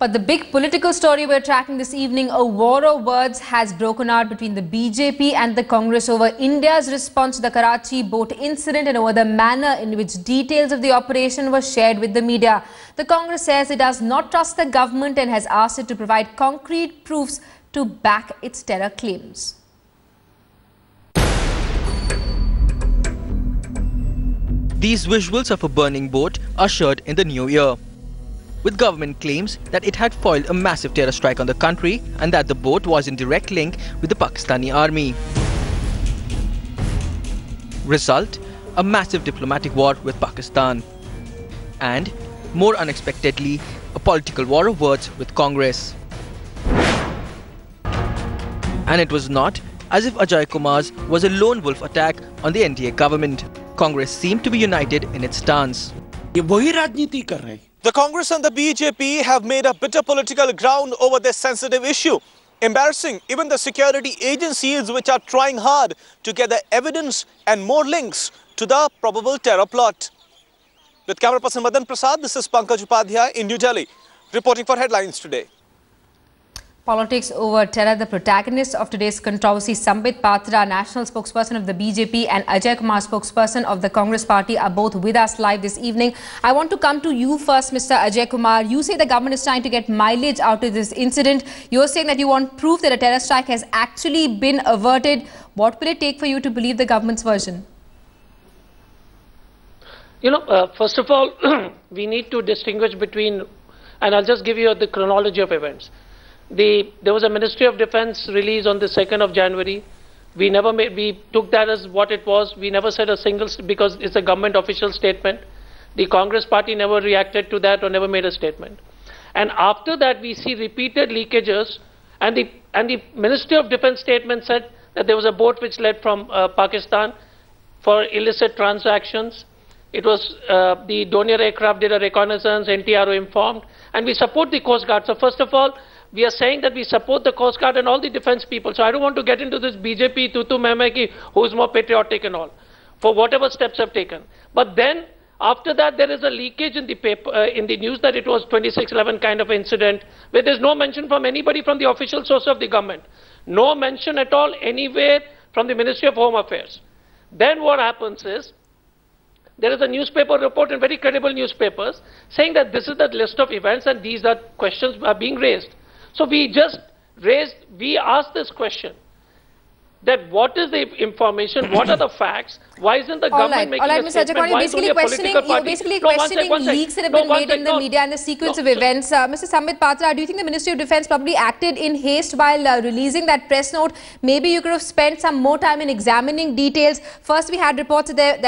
But the big political story we're tracking this evening, a war of words has broken out between the BJP and the Congress over India's response to the Karachi boat incident and over the manner in which details of the operation were shared with the media. The Congress says it does not trust the government and has asked it to provide concrete proofs to back its terror claims. These visuals of a burning boat ushered in the new year, with government claims that it had foiled a massive terror strike on the country and that the boat was in direct link with the Pakistani army. Result: a massive diplomatic war with Pakistan. And, more unexpectedly, a political war of words with Congress. And it was not as if Ajay Kumar's was a lone wolf attack on the NDA government. Congress seemed to be united in its stance. The Congress and the BJP have made a bitter political ground over this sensitive issue, embarrassing even the security agencies which are trying hard to gather evidence and more links to the probable terror plot. With camera person Madan Prasad, this is Pankaj Upadhyay in New Delhi, reporting for Headlines Today. Politics over terror. The protagonists of today's controversy, Sambit Patra, national spokesperson of the BJP, and Ajay Kumar, spokesperson of the Congress party, are both with us live this evening. I want to come to you first, Mr. Ajay Kumar. You say the government is trying to get mileage out of this incident. You're saying that you want proof that a terror strike has actually been averted. What will it take for you to believe the government's version? First of all, we need to distinguish between, and I'll just give you the chronology of events. There was a Ministry of Defence release on the 2nd of January. We took that as what it was. We never said a single, because it's a government official statement. The Congress party never reacted to that or never made a statement. And after that, we see repeated leakages, and the Ministry of Defence statement said that there was a boat which led from Pakistan for illicit transactions. It was the Dornier aircraft did a reconnaissance, NTRO informed, and we support the Coast Guard. So first of all, we are saying that we support the Coast Guard and all the defence people. So I don't want to get into this BJP tutu meme who's more patriotic and all, for whatever steps have taken. But then after that, there is a leakage in the paper, in the news, that it was 2611 kind of incident, where there's no mention from anybody from the official source of the government. No mention at all anywhere from the Ministry of Home Affairs. Then what happens is, there is a newspaper report in very credible newspapers saying that this is the list of events and these are questions are being raised. So we asked this question, that what is the information, what are the facts, why isn't the government making a statement, you're basically questioning leaks that have been made in the media and the sequence of events. Mr. Sambit Patra, do you think the Ministry of Defence probably acted in haste while releasing that press note? Maybe you could have spent some more time in examining details. First, we had reports that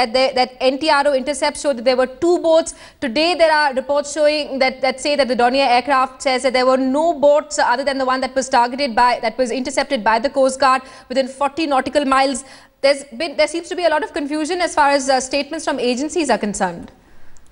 NTRO intercepts showed that there were 2 boats. Today, there are reports showing that say that the Dornier aircraft says that there were no boats other than the one that was intercepted by the Coast Guard within 40 nautical miles. There seems to be a lot of confusion as far as statements from agencies are concerned.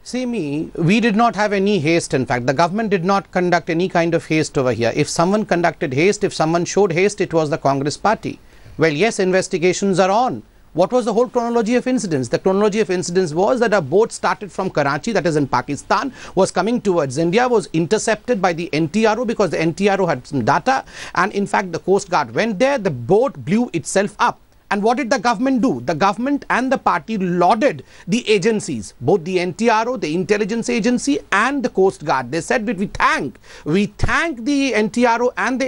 See, we did not have any haste. In fact, the government did not conduct any kind of haste over here. If someone conducted haste, if someone showed haste, it was the Congress party. Well, yes, investigations are on. What was the whole chronology of incidents? The chronology of incidents was that a boat started from Karachi, that is in Pakistan, was coming towards India, was intercepted by the NTRO because the NTRO had some data, and in fact the Coast Guard went there, the boat blew itself up. And what did the government do? The government and the party lauded the agencies, both the NTRO, the intelligence agency, and the Coast Guard. They said that we thank the NTRO and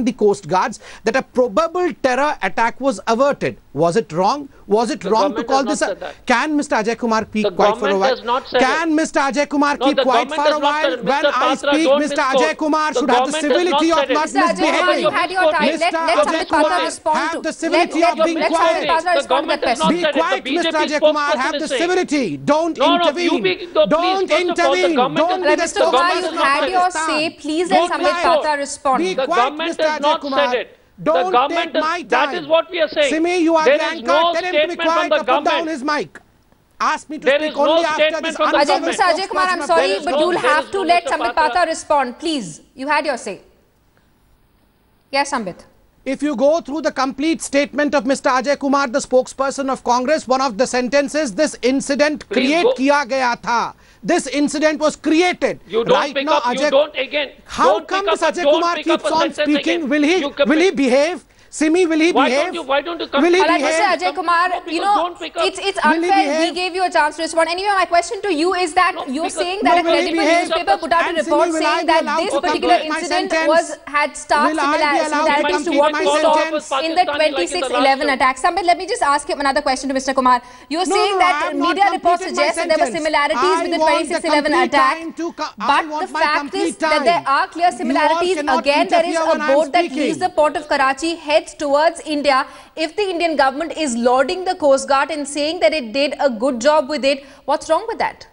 the Coast Guards that a probable terror attack was averted. Was it wrong? Was it wrong to call this? Can Mr. Ajay Kumar keep quiet for a while? Can Mr. Ajay Kumar keep quiet for a while? When I speak, Mr. Ajay Kumar should have the civility of not misbehaving. You had your time. Let Sambit Patra respond. Have the civility of being quiet. Be quiet, Mr. Ajay Kumar. Have the civility. Don't intervene. Don't intervene. Don't be the Mr. Kumar, you had your say. Please let Sambit Patra respond. Be quiet, Mr. Ajay Kumar. Don't take my time. That is what we are saying. Simi, you are the anchor. Tell him to be quiet or put down his mic. Ask me to speak only after this. Mr. Ajay Kumar, I'm sorry, but you'll have to let Sambit Patra respond. Please, you had your say. Yes, Sambit. If you go through the complete statement of Mr. Ajay Kumar, the spokesperson of Congress, one of the sentences, this incident create kiya gaya tha. This incident was created. You don't pick up, you don't again. How come Ajay Kumar keeps on speaking? Will he behave? Simi, will he behave? Why don't you come? Will he All right, behave? Mr. Ajay Kumar, you know, it's unfair. He gave you a chance to respond. Anyway, my question to you is that you're saying that a credible newspaper put out a report saying that this particular incident had stark similarities to what we saw in the 26/11 attack. Sambit, let me just ask him another question to Mr. Kumar. You're saying that media reports suggest that there were similarities with the 26/11 attack, but the fact is that there are clear similarities. Again, there is a boat that leaves the port of Karachi, heads towards India. If the Indian government is lauding the Coast Guard and saying that it did a good job with it, what's wrong with that?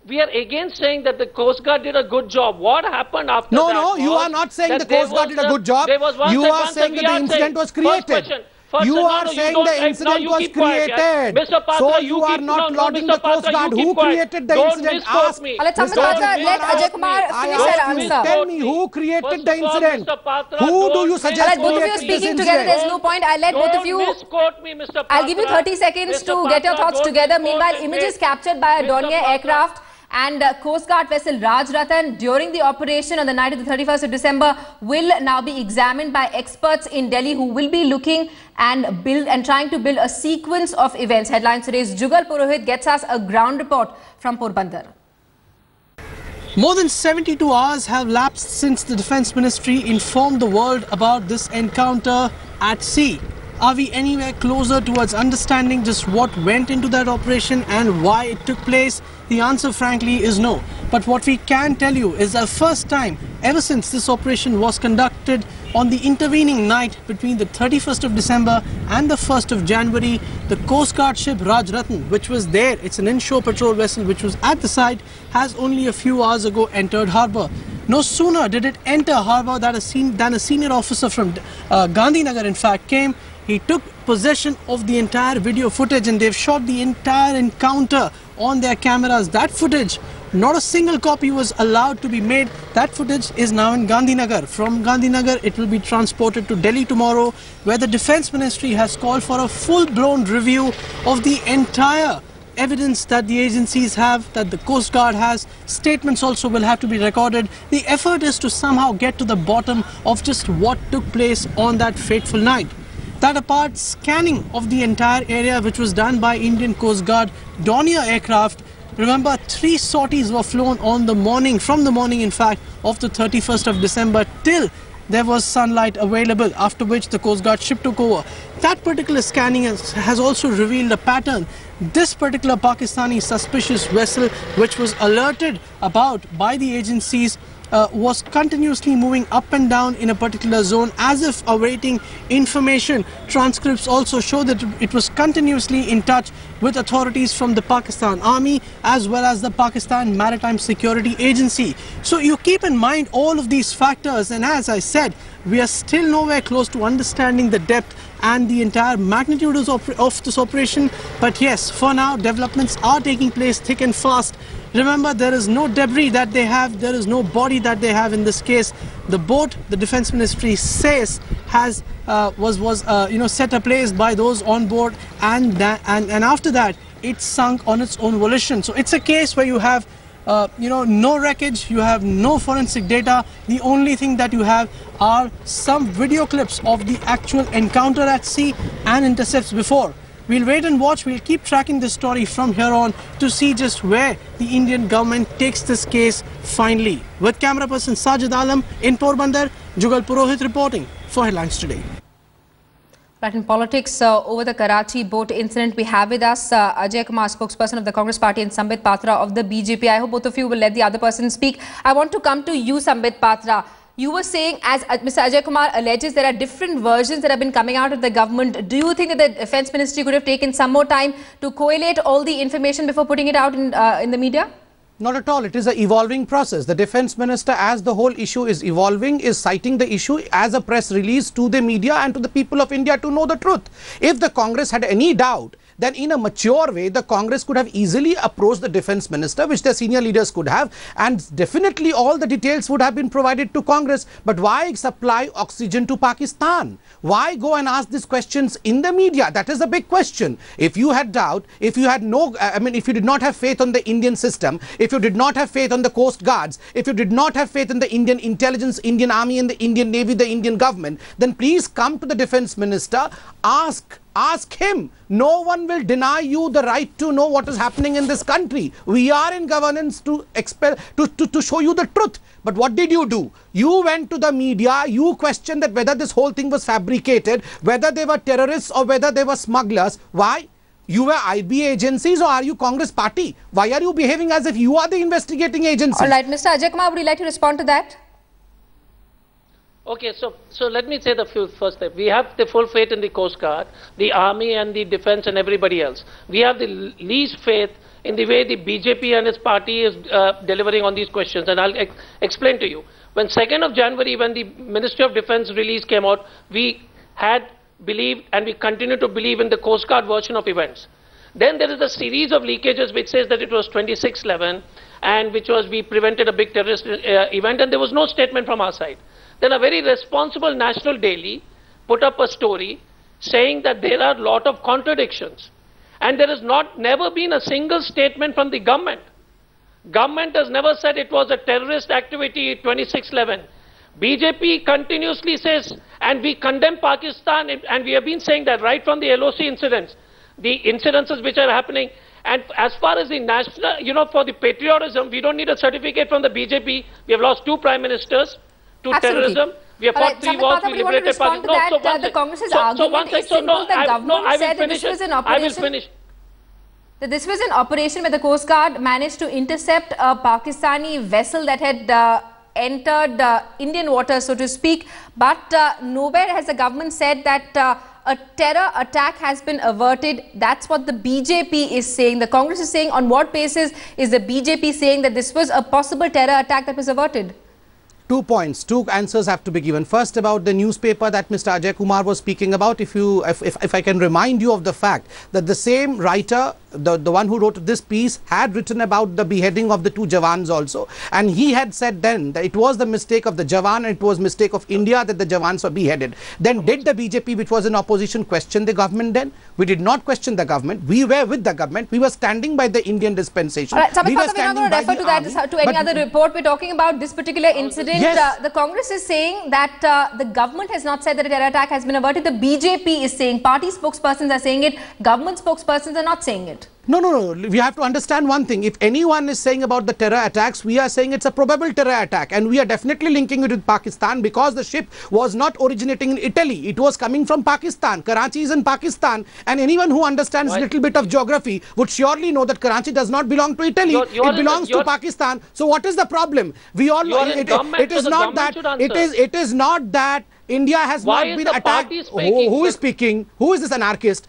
We are again saying that the Coast Guard did a good job. What happened after that? No, you are not saying the Coast Guard did a good job. You are saying that the incident was created. You are saying the incident was created. So you are not lauding the Coast Guard. Who created the incident? Ask me. Let Ajay Kumar finish her answer. Tell me who created the incident. Who do you suggest both of you speaking together, there's no point. I'll let both of you. I'll give you 30 seconds to get your thoughts together. Meanwhile, images captured by a Dornier aircraft and Coast Guard vessel Rajratan during the operation on the night of the 31st of December will now be examined by experts in Delhi who will be looking and trying to build a sequence of events. Headlines today's Jugal Purohit gets us a ground report from Porbandar. More than 72 hours have lapsed since the Defence Ministry informed the world about this encounter at sea. Are we anywhere closer towards understanding just what went into that operation and why it took place? The answer, frankly, is no. But what we can tell you is the first time ever since this operation was conducted on the intervening night between the 31st of December and the 1st of January, the Coast Guard ship Rajratan, which was there, it's an inshore patrol vessel which was at the site, has only a few hours ago entered harbour. No sooner did it enter harbour than a senior officer from Gandhinagar, in fact, came. He took possession of the entire video footage and they've shot the entire encounter on their cameras. That footage, not a single copy was allowed to be made. That footage is now in Gandhinagar. From Gandhinagar, it will be transported to Delhi tomorrow, where the Defence Ministry has called for a full-blown review of the entire evidence that the agencies have, that the Coast Guard has. Statements also will have to be recorded. The effort is to somehow get to the bottom of just what took place on that fateful night. That apart, scanning of the entire area which was done by Indian Coast Guard Dornier aircraft. Remember, 3 sorties were flown on the morning, from the morning in fact, of the 31st of December till there was sunlight available, after which the Coast Guard ship took over. That particular scanning has also revealed a pattern. This particular Pakistani suspicious vessel, which was alerted about by the agencies, was continuously moving up and down in a particular zone as if awaiting information. Transcripts also show that it was continuously in touch with authorities from the Pakistan Army as well as the Pakistan Maritime Security Agency. So you keep in mind all of these factors, and as I said, we are still nowhere close to understanding the depth and the entire magnitude of this operation. But yes, for now, developments are taking place thick and fast. Remember, there is no debris that they have, there is no body that they have in this case. The boat, the Defence Ministry says, was set ablaze by those on board, and after that, it sunk on its own volition. So it's a case where you have no wreckage, you have no forensic data. The only thing that you have are some video clips of the actual encounter at sea and intercepts before. We'll wait and watch. We'll keep tracking this story from here on to see just where the Indian government takes this case finally. With camera person Sajid Alam in Porbandar, Jugal Purohit reporting for Headlines Today. Right, in politics, over the Karachi boat incident, we have with us Ajay Kumar, spokesperson of the Congress Party, and Sambit Patra of the BJP. I hope both of you will let the other person speak. I want to come to you, Sambit Patra. You were saying, as Mr. Ajay Kumar alleges, there are different versions that have been coming out of the government. Do you think that the Defence Ministry could have taken some more time to collate all the information before putting it out in the media? Not at all. It is an evolving process. The Defence Minister, as the whole issue is evolving, is citing the issue as a press release to the media and to the people of India to know the truth. If the Congress had any doubt then in a mature way, the Congress could have easily approached the defense minister, which the senior leaders could have, and definitely all the details would have been provided to Congress. But why supply oxygen to Pakistan? Why go and ask these questions in the media? That is a big question. If you had doubt, if you had if you did not have faith on the Indian system, if you did not have faith on the Coast Guards, if you did not have faith in the Indian intelligence, Indian army and the Indian navy, the Indian government, then please come to the defense minister, ask him. No one will deny you the right to know what is happening in this country. We are in governance to show you the truth. But what did you do? You went to the media, you questioned that whether this whole thing was fabricated, whether they were terrorists or whether they were smugglers. Why? You were IB agencies, or are you Congress party? Why are you behaving as if you are the investigating agency? All right, Mr. Ajay Kumar, would you like to respond to that? Okay, so let me say the first step. We have the full faith in the Coast Guard, the army and the defense and everybody else. We have the least faith in the way the BJP and its party is delivering on these questions, and I'll explain to you. When 2nd of January, when the Ministry of Defense release came out, we had believed and we continue to believe in the Coast Guard version of events. Then there is a series of leakages which says that it was 26/11 and which was we prevented a big terrorist event, and there was no statement from our side. Then a very responsible national daily put up a story saying that there are a lot of contradictions. And there has never been a single statement from the government. Government has never said it was a terrorist activity 26/11. BJP continuously says, and we condemn Pakistan, and we have been saying that right from the LOC incidents, the incidences which are happening. And as far as the national, for the patriotism, we don't need a certificate from the BJP. We have lost 2 prime ministers to terrorism. We have fought 3 wars, we liberated Pakistan. The Congress's argument is simple. The government said that this was an operation. I will finish. That this was an operation where the Coast Guard managed to intercept a Pakistani vessel that had entered Indian waters, so to speak. But nowhere has the government said that a terror attack has been averted. That's what the BJP is saying. The Congress is saying, on what basis is the BJP saying that this was a possible terror attack that was averted? 2 points, 2 answers have to be given. First, about the newspaper that Mr. Ajay Kumar was speaking about. If I can remind you of the fact that the same writer, the one who wrote this piece, had written about the beheading of the 2 Jawans also, and he had said then that it was the mistake of the Jawan and it was mistake of India that the Jawans were beheaded. Then did the BJP, which was in opposition, question the government then? We did not question the government. We were with the government. We were standing by the Indian dispensation. Right, we're not going to refer to that, to any other report. We're talking about this particular incident. Yes. The Congress is saying that the government has not said that a terror attack has been averted. The BJP is saying, party spokespersons are saying it, government spokespersons are not saying it. No. We have to understand one thing. If anyone is saying about the terror attacks, we are saying it's a probable terror attack, and we are definitely linking it with Pakistan because the ship was not originating in Italy. It was coming from Pakistan. Karachi is in Pakistan, and anyone who understands a little bit of geography would surely know that Karachi does not belong to Italy. It belongs to Pakistan. So what is the problem? We all know it is not that. It is not that India has not been attacked. Who is speaking? Who is this anarchist?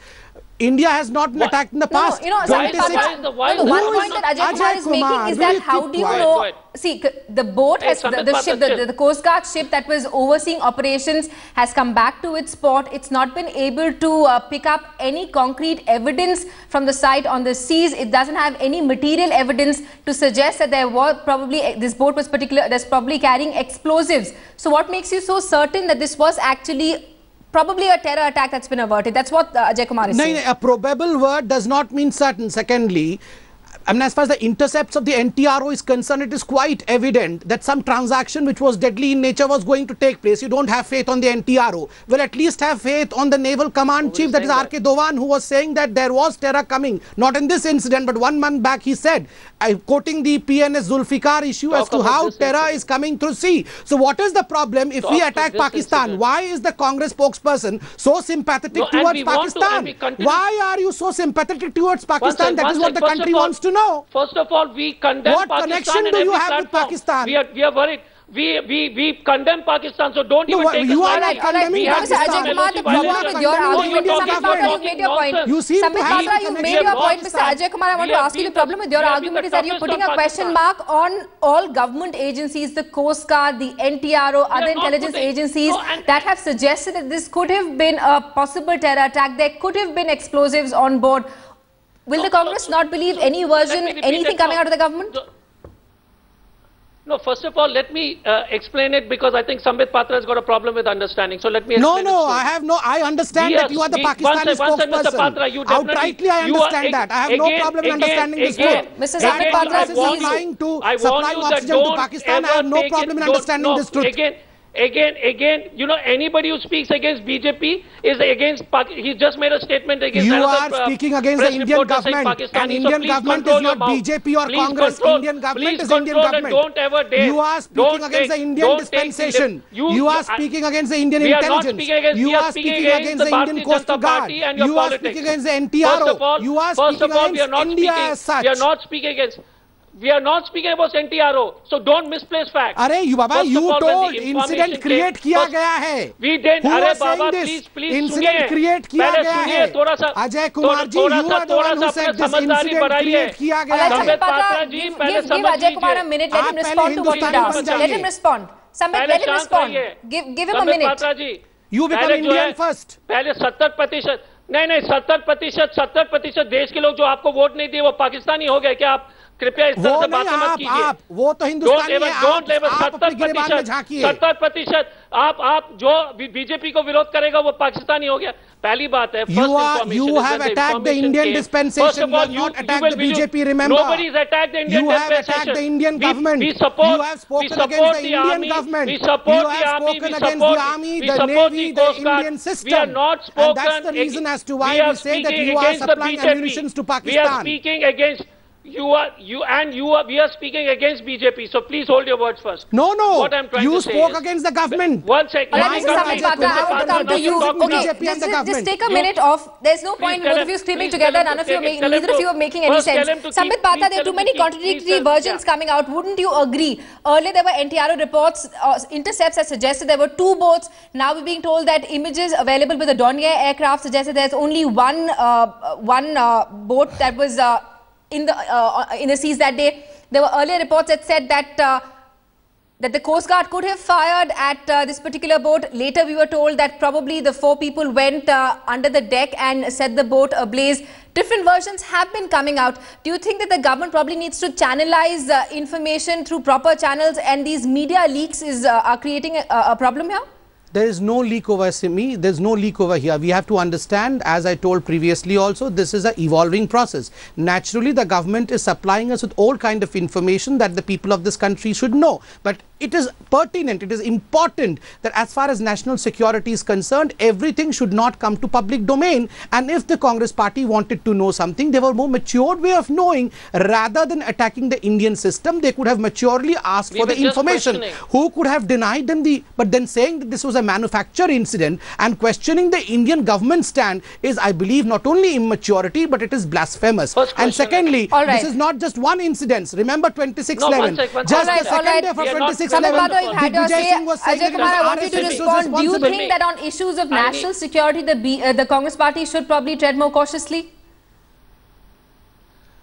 India has not been attacked in the past. One point that Ajay Kumar is making is that how do you know? See, the boat has, the ship, the Coast Guard ship that was overseeing operations has come back to its port. It's not been able to pick up any concrete evidence from the site on the seas. It doesn't have any material evidence to suggest that there were probably, this boat was probably carrying explosives. So what makes you so certain that this was actually probably a terror attack that's been averted? That's what Ajay Kumar is saying. A probable word does not mean certain. Secondly, I mean, as far as the intercepts of the NTRO is concerned, it is quite evident that some transaction which was deadly in nature was going to take place. You don't have faith on the NTRO. Well, at least have faith on the Naval Command Chief, that is R.K. Dovan, who was saying that there was terror coming. Not in this incident, but 1 month back he said, quoting the PNS Zulfikar issue as to how terror is coming through sea. So what is the problem if we attack Pakistan? Why is the Congress spokesperson so sympathetic towards Pakistan? Why are you so sympathetic towards Pakistan? That is what the country wants to know. First of all, we condemn Pakistan. What connection do you have with Pakistan? We are worried. We condemn Pakistan, so don't even take you us are not condemning Pakistan. Ajay Kumar, the problem with your argument is, Sambit Patra, you made your point. You seem Sambit Patra, you made your point. Mr. Ajay Kumar, I want to ask you, the problem with your argument is that you're putting a question mark on all government agencies, the Coast Guard, the NTRO, other intelligence agencies that have suggested that this could have been a possible terror attack. There could have been explosives on board. Will the Congress not believe any version, anything coming out of the government? No, first of all, let me explain it, because I think Sambit Patra has got a problem with understanding. So let me explain I understand that you are the Pakistani spokesperson. Outrightly, I understand that. I have no problem in understanding this truth. Mr. Sambit Patra is trying to supply oxygen to Pakistan. I have no problem in understanding this truth. Again, you know, anybody who speaks against BJP is against Pakistan. He just made a statement against. You are speaking against the Indian government, and Indian government is not BJP or Congress. Indian government is Indian government. Don't ever dare. You are speaking against the Indian dispensation. You are speaking against the Indian intelligence. You are speaking against the Indian Coastal Guard. You are speaking against the NTRO. You are speaking against India as such. We are not speaking against. We are not speaking about NTRO, so don't misplace facts. Arey, you Baba, you told incident create kiya gaya hai. We didn't. Arey Baba, please incident create kiya gaya hai. Ajay Kumar ji, you are the one who said this incident create kiya gaya hai. Sambit Patra, give Ajay Kumar a minute. Let him respond to what he does. Let him respond. Sambit, let him respond. Give him a minute. Patra ji, you become Indian first. पहले 70% नहीं 70% देश के लोग जो आपको vote नहीं दिए वो पाकिस्तानी हो गए क्या? आप कृपया इस तरह से बातें मत कीजिए। वो तो हिंदुस्तानी है। आप 70% आप जो बीजेपी को विरोध करेगा वो पाकिस्तानी हो गया। पहली बात है, you have attacked the Indian dispensation. You have not attacked the BJP. Remember, nobody has attacked the Indian dispensation. You have attacked the Indian government. You have spoken against the Indian government. You have spoken against the army, the navy, the Indian system. We are not spoken. And that's the reason as to why we say that you are supplying ammunition to Pakistan. We are speaking against. We are speaking against BJP, so please hold your words first. No. What I'm trying you to say spoke is, against the government. One second. Let me come to you. Okay, just take a minute off. There's no point in both of you screaming together. Neither of you are making any sense. Sambit Patra, there are too many contradictory versions coming out. Wouldn't you agree? Earlier there were NTRO reports, intercepts that suggested there were 2 boats. Now we're being told that images available with the Dornier aircraft suggested there's only one boat that was in the seas that day. There were earlier reports that said that that the Coast Guard could have fired at this particular boat. Later we were told that probably the 4 people went under the deck and set the boat ablaze. Different versions have been coming out. Do you think that the government probably needs to channelize information through proper channels, and these media leaks are creating a problem here? There is no leak over SME, there is no leak over here. We have to understand, as I told previously also, this is an evolving process. Naturally, the government is supplying us with all kind of information that the people of this country should know. But it is pertinent, it is important that as far as national security is concerned, everything should not come to public domain. And if the Congress party wanted to know something, they were more matured way of knowing. Rather than attacking the Indian system, they could have maturely asked for the information. Who could have denied them but then saying that this was a manufactured incident and questioning the Indian government stand is, I believe, not only immaturity, but it is blasphemous. And secondly, this is not just one incident. Remember 26/11. Just the second day for 26/11. Sambit Patra, you've had your say. Ajay Kumar, I want you to respond. Do you think that on issues of national security, the Congress party should probably tread more cautiously?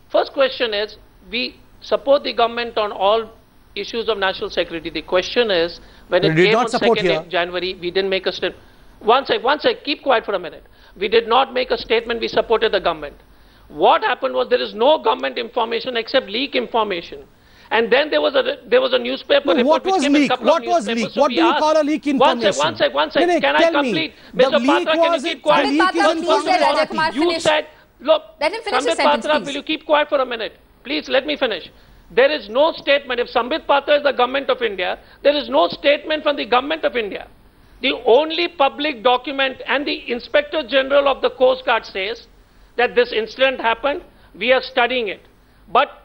First question is, we support the government on all issues of national security. The question is, when it came on 2nd January, we didn't make a statement. One sec, keep quiet for a minute. We did not make a statement, we supported the government. What happened was there is no government information except leak information. And then there was a newspaper report which came in a couple of newspapers. What do you call a leak information? One sec. Can I complete? Mr. Patra, can you keep quiet? You said, look, Sambit Patra, will you keep quiet for a minute? Please, let me finish. There is no statement. If Sambit Patra is the government of India, there is no statement from the government of India. The only public document, and the Inspector General of the Coast Guard says that this incident happened, we are studying it. But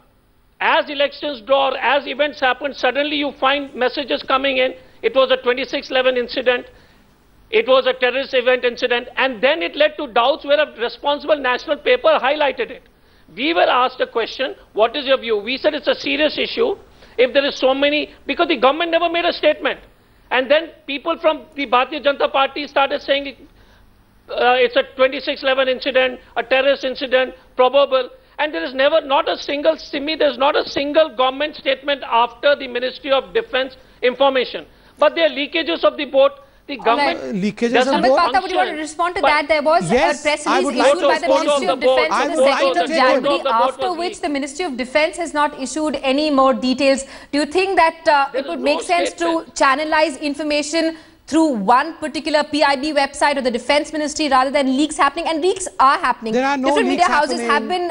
as elections draw, as events happen, suddenly you find messages coming in. It was a 26/11 incident. It was a terrorist event incident. And then it led to doubts where a responsible national paper highlighted it. We were asked a question, what is your view? We said it's a serious issue. if there is so many, because the government never made a statement. And then people from the Bharatiya Janata Party started saying it's a 26/11 incident, a terrorist incident, probable. And there is never, not a single government statement after the Ministry of Defence information. But there are leakages of the boat. The government leakages of Sambit Patra, would you want to respond to that? There was a press release issued by the Ministry of Defence on the 2nd of January, after which the Ministry of Defence has not issued any more details. Do you think that it would make sense to channelize information through one particular PIB website or the Defence Ministry rather than leaks happening? And leaks are happening. There are no different leaks media houses happening.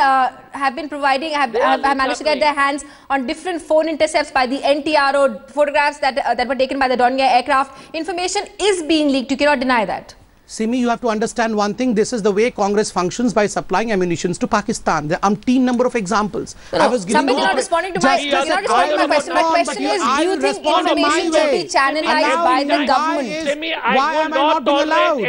have managed to get their hands on different phone intercepts by the NTRO, photographs that were taken by the Dornier aircraft. Information is being leaked. You cannot deny that. Simi, you have to understand one thing. This is the way Congress functions by supplying ammunitions to Pakistan. There are umpteen number of examples. No, I was giving you're not responding to my question. My question is, do you think information should be channelized by the government? Why am I not being allowed?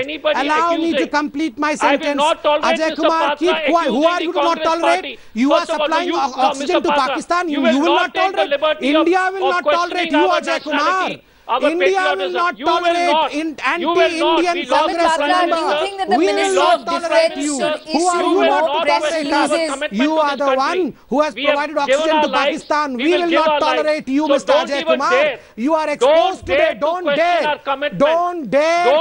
Allow me to complete my sentence. Ajay Kumar, keep quiet. Who are you to not tolerate? You are supplying oxygen to Pakistan. You will not tolerate. India will not tolerate you, Ajay Kumar. India will not tolerate anti-Indian Congress. Do you think that the Ministry of Defence should issue more press releases? You are the one who has provided oxygen to Pakistan. We will not tolerate you, Mr. Ajay Kumar. You are exposed today. Don't dare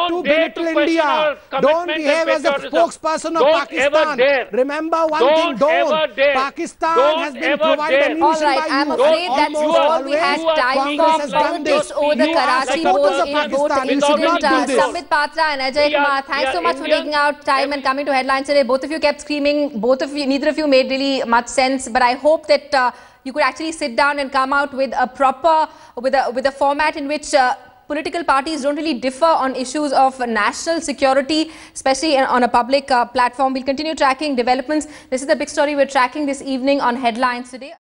to belittle India. Don't behave as a spokesperson of Pakistan. Remember one thing, don't. Pakistan has been provided ammunition by you. I'm afraid that's all we had time for. Politics over the Karachi boat incident. Sambit Patra and Ajay Kumar, thanks so much for taking out time and coming to Headlines today. Both of you kept screaming. Neither of you made really much sense. But I hope that you could actually sit down and come out with a proper, with a format in which political parties don't really differ on issues of national security, especially on a public platform. We'll continue tracking developments. This is the big story we're tracking this evening on Headlines today.